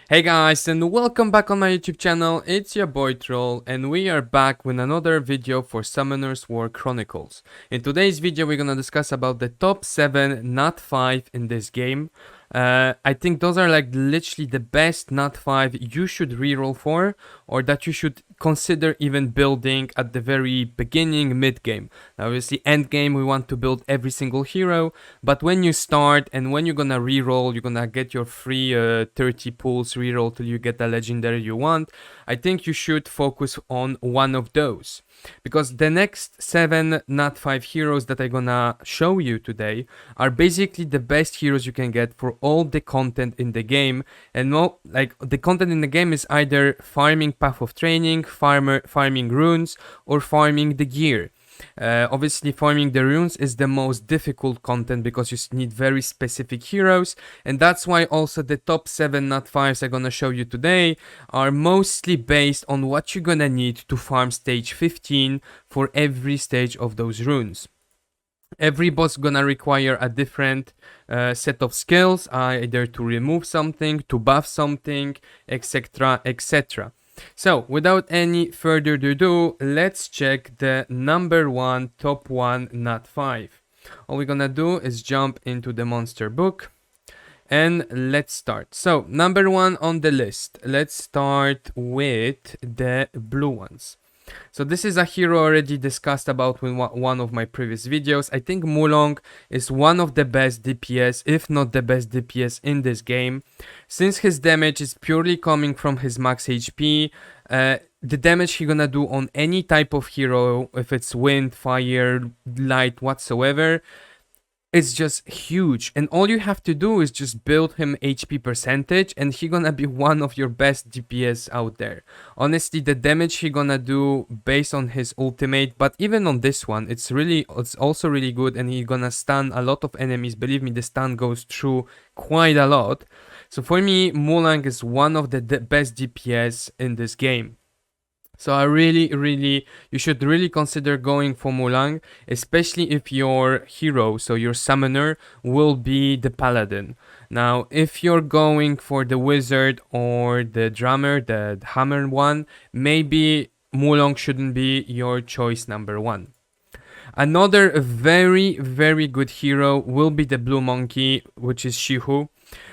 Hey guys, and welcome back on my YouTube channel. It's your boy Troll, and we are back with another video for Summoners War Chronicles. In today's video we're gonna discuss about the top 7 NAT 5 in this game. I think those are like literally the best NAT 5 you should reroll for, or that you should consider even building at the very beginning, mid-game. Now obviously end game we want to build every single hero, but when you start and when you're gonna reroll, you're gonna get your free 30 pulls reroll till you get the legendary you want. I think you should focus on one of those, because the next 7 NAT 5 heroes that I'm gonna show you today are basically the best heroes you can get for all the content in the game. And well, like the content in the game is either farming Path of Training, farming runes, or farming the gear. Obviously farming the runes is the most difficult content because you need very specific heroes, and that's why also the top 7 NAT 5s I'm gonna show you today are mostly based on what you're gonna need to farm stage 15 for every stage of those runes. Every boss gonna require a different set of skills, either to remove something, to buff something, etc, etc. So, without any further ado, let's check the number 1 top 1 NAT 5. All we're gonna do is jump into the monster book and let's start. So, number 1 on the list, let's start with the blue ones. So this is a hero already discussed about in one of my previous videos. I think Mulan is one of the best DPS, if not the best DPS in this game. Since his damage is purely coming from his max HP, the damage he's gonna do on any type of hero, if it's wind, fire, light, whatsoever, it's just huge, and all you have to do is just build him HP percentage and he gonna be one of your best DPS out there. Honestly, the damage he gonna do based on his ultimate, but even on this one, it's also really good, and he gonna stun a lot of enemies. Believe me, the stun goes through quite a lot. So for me, Mulan is one of the best DPS in this game. So you should really consider going for Mulan, especially if your hero, so your summoner, will be the paladin. Now, if you're going for the wizard or the drummer, the hammer one, maybe Mulan shouldn't be your choice number 1. Another very good hero will be the blue monkey, which is Shihu.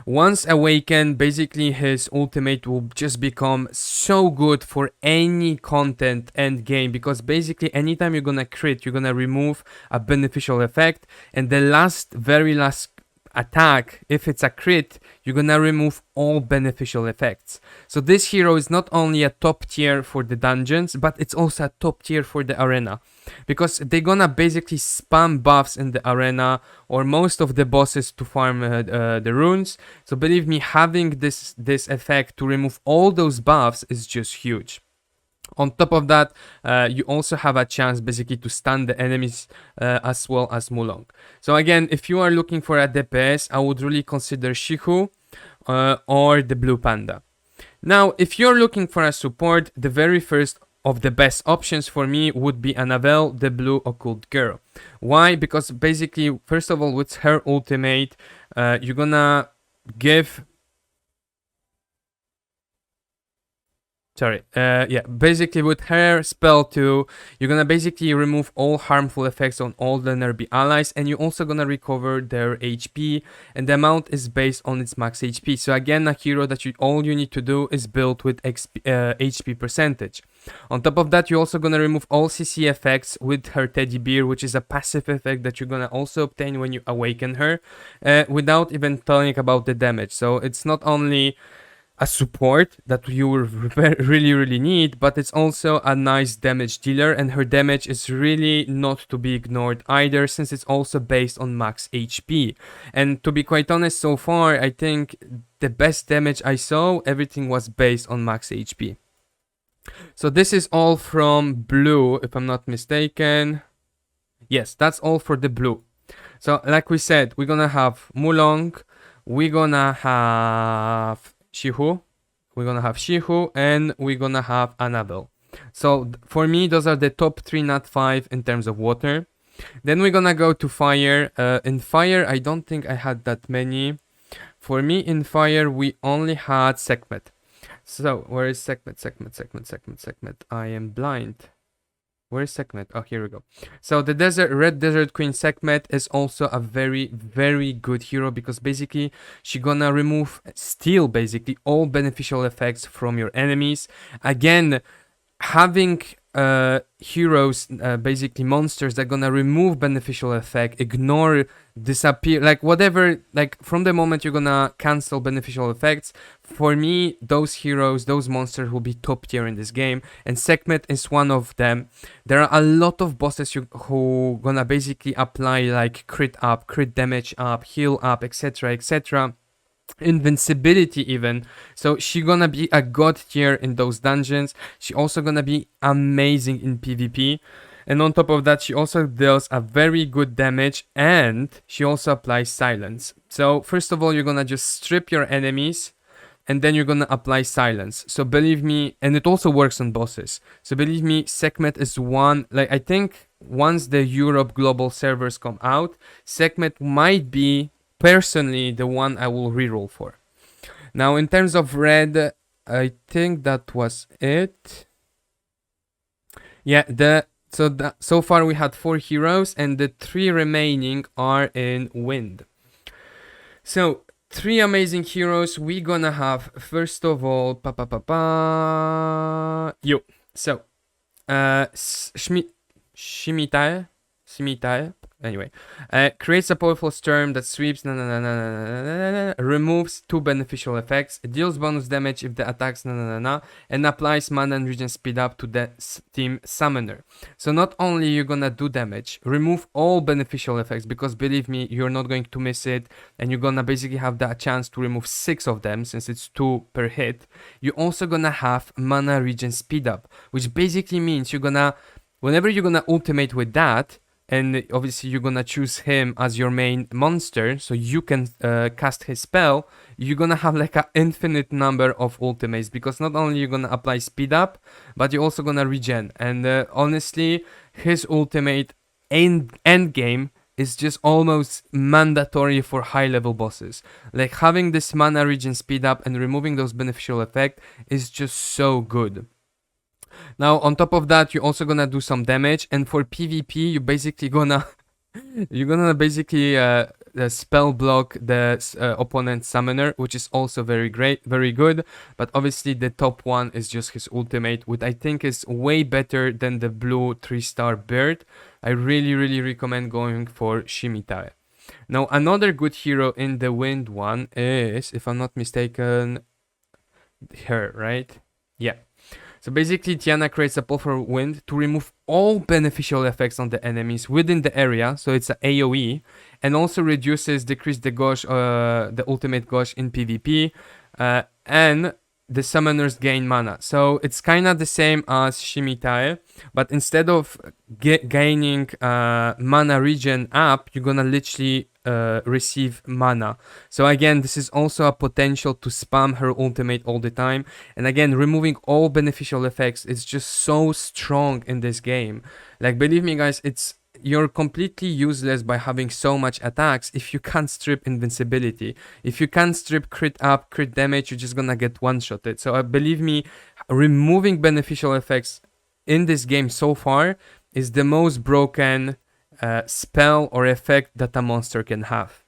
Once awakened, basically his ultimate will just become so good for any content end game, because basically anytime you're gonna crit, you're gonna remove a beneficial effect, and the very last attack, if it's a crit, you're gonna remove all beneficial effects. So this hero is not only a top tier for the dungeons, but it's also a top tier for the arena, because they're gonna basically spam buffs in the arena or most of the bosses to farm the runes. So believe me, having this effect to remove all those buffs is just huge. On top of that, you also have a chance basically to stun the enemies as well as Mulan. So again, if you are looking for a DPS, I would really consider Shihu or the Blue Panda. Now, if you're looking for a support, the very first of the best options for me would be Annabelle, the Blue Occult Girl. Why? Because basically, first of all, with her ultimate, you're gonna give... basically with her spell too, you're gonna basically remove all harmful effects on all the nearby allies, and you're also gonna recover their HP, and the amount is based on its max HP. So again, a hero that all you need to do is build with HP percentage. On top of that, you're also gonna remove all CC effects with her teddy bear, which is a passive effect that you're gonna also obtain when you awaken her, without even telling about the damage. So it's not only a support that you really need, but it's also a nice damage dealer, and her damage is really not to be ignored either, since it's also based on max HP. And to be quite honest, so far I think the best damage I saw, everything was based on max HP. So this is all from blue, if I'm not mistaken. Yes, that's all for the blue. So like we said, we're gonna have Mulan, we're gonna have Shihu, and we're gonna have Annabelle. So for me, those are the top 3 NAT 5 in terms of water. Then we're gonna go to fire. In fire, I don't think I had that many. for me in fire, we only had Sekhmet. So, where is Sekhmet? Sekhmet. I am blind. Where is Sekhmet? Oh, here we go. So the Red Desert Queen Sekhmet is also a very, very good hero because basically she gonna steal basically all beneficial effects from your enemies. Again, having heroes, basically monsters that gonna remove beneficial effect, ignore, disappear, like whatever, like from the moment you're gonna cancel beneficial effects, for me those heroes, those monsters will be top tier in this game, and Sekhmet is one of them. There are a lot of bosses who gonna basically apply like crit up, crit damage up, heal up, etc, etc, invincibility even. So she gonna be a god tier in those dungeons. She also gonna be amazing in PvP, and on top of that she also deals a very good damage, and she also applies silence. So first of all, you're gonna just strip your enemies, and then you're gonna apply silence. So believe me, and it also works on bosses. So believe me, Sekhmet is one, like I think once the Europe global servers come out, Sekhmet might be personally the one I will reroll for. Now in terms of red, I think that was it. Yeah, so far we had 4 heroes, and the 3 remaining are in wind. So 3 amazing heroes we gonna have. First of all, yo. So Shimitai. Anyway, creates a powerful storm that sweeps, removes 2 beneficial effects, deals bonus damage if the attacks, and applies mana and regen speed up to the team summoner. So not only you're gonna do damage, remove all beneficial effects, because believe me, you're not going to miss it, and you're gonna basically have that chance to remove 6 of them, since it's 2 per hit. You're also gonna have mana regen speed up, which basically means whenever you're gonna ultimate with that, and obviously you're gonna choose him as your main monster so you can cast his spell, you're gonna have like an infinite number of ultimates, because not only you're gonna apply speed up, but you're also gonna regen. And honestly, his ultimate end game is just almost mandatory for high level bosses. Like having this mana regen speed up and removing those beneficial effects is just so good. Now on top of that, you're also gonna do some damage, and for PvP you basically gonna basically spell block the opponent summoner, which is also very good. But obviously the top one is just his ultimate, which I think is way better than the blue 3-star bird. I really recommend going for Shimitai. Now another good hero in the wind one is, if I'm not mistaken, her, right? Yeah. So basically, Tiana creates a powerful wind to remove all beneficial effects on the enemies within the area, so it's an AoE, and also decrease the gauge, the ultimate gauge in PvP, and the summoners gain mana. So it's kind of the same as Shimitai, but instead of gaining mana regen up, you're gonna literally receive mana. So again, this is also a potential to spam her ultimate all the time, and again, removing all beneficial effects is just so strong in this game. Like believe me guys, you're completely useless by having so much attacks if you can't strip invincibility. If you can't strip crit up, crit damage, you're just gonna get one-shotted. So believe me, removing beneficial effects in this game so far is the most broken spell or effect that a monster can have.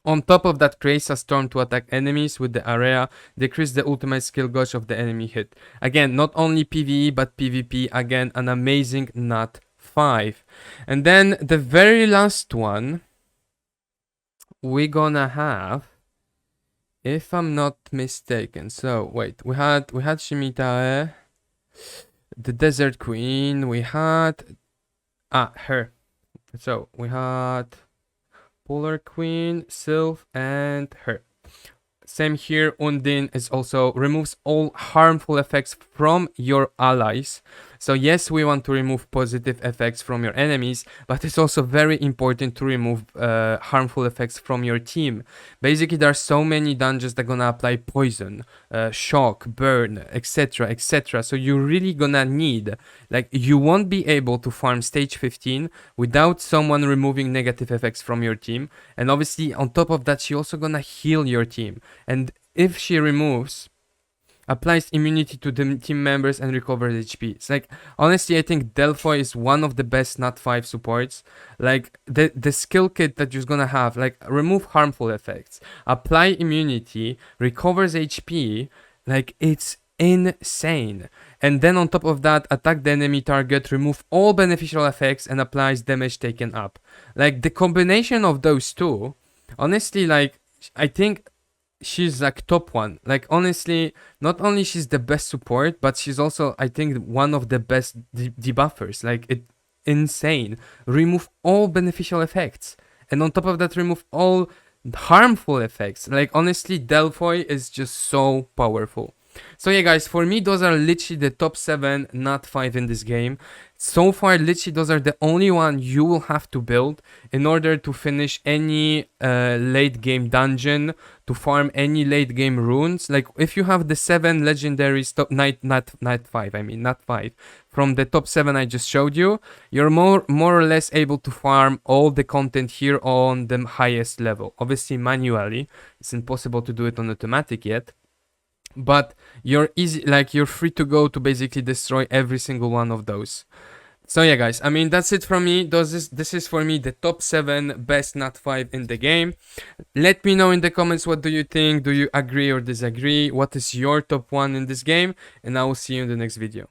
On top of that, creates a storm to attack enemies with the area, decrease the ultimate skill gauge of the enemy hit. Again, not only PvE but PvP, again an amazing NAT 5. And then the very last one we're gonna have, if I'm not mistaken, so wait, we had Shimitae, the Desert Queen, we had her. So we had Polar Queen, Sylph, and her. Same here, Undine is also removes all harmful effects from your allies. So yes, we want to remove positive effects from your enemies, but it's also very important to remove harmful effects from your team. Basically, there are so many dungeons that gonna apply poison, shock, burn, etc, etc. So you're really gonna need, like, you won't be able to farm stage 15 without someone removing negative effects from your team. And obviously on top of that, she also gonna heal your team. And if she removes, applies immunity to the team members and recovers HP. It's like, honestly, I think Delphi is one of the best NAT 5 supports. Like, the skill kit that you're gonna have, like, remove harmful effects, apply immunity, recovers HP, like, it's insane. And then on top of that, attack the enemy target, remove all beneficial effects, and applies damage taken up. Like, the combination of those two, honestly, like, I think she's like top one. Like, honestly, not only she's the best support, but she's also, I think, one of the best debuffers. Like, it insane. Remove all beneficial effects, and on top of that, remove all harmful effects. Like, honestly, Delphi is just so powerful. So yeah, guys, for me, those are literally the top 7 NAT 5 in this game. So far, literally, those are the only one you will have to build in order to finish any late game dungeon, to farm any late game runes. Like, if you have the 7 legendaries, NAT 5, I mean, NAT 5, from the top 7 I just showed you, you're more or less able to farm all the content here on the highest level. Obviously, manually, it's impossible to do it on automatic yet. But you're you're free to go to basically destroy every single one of those. So yeah, guys, I mean, that's it from me. This is for me the top 7 best NAT 5 in the game. Let me know in the comments, what do you think? Do you agree or disagree? What is your top 1 in this game? And I will see you in the next video.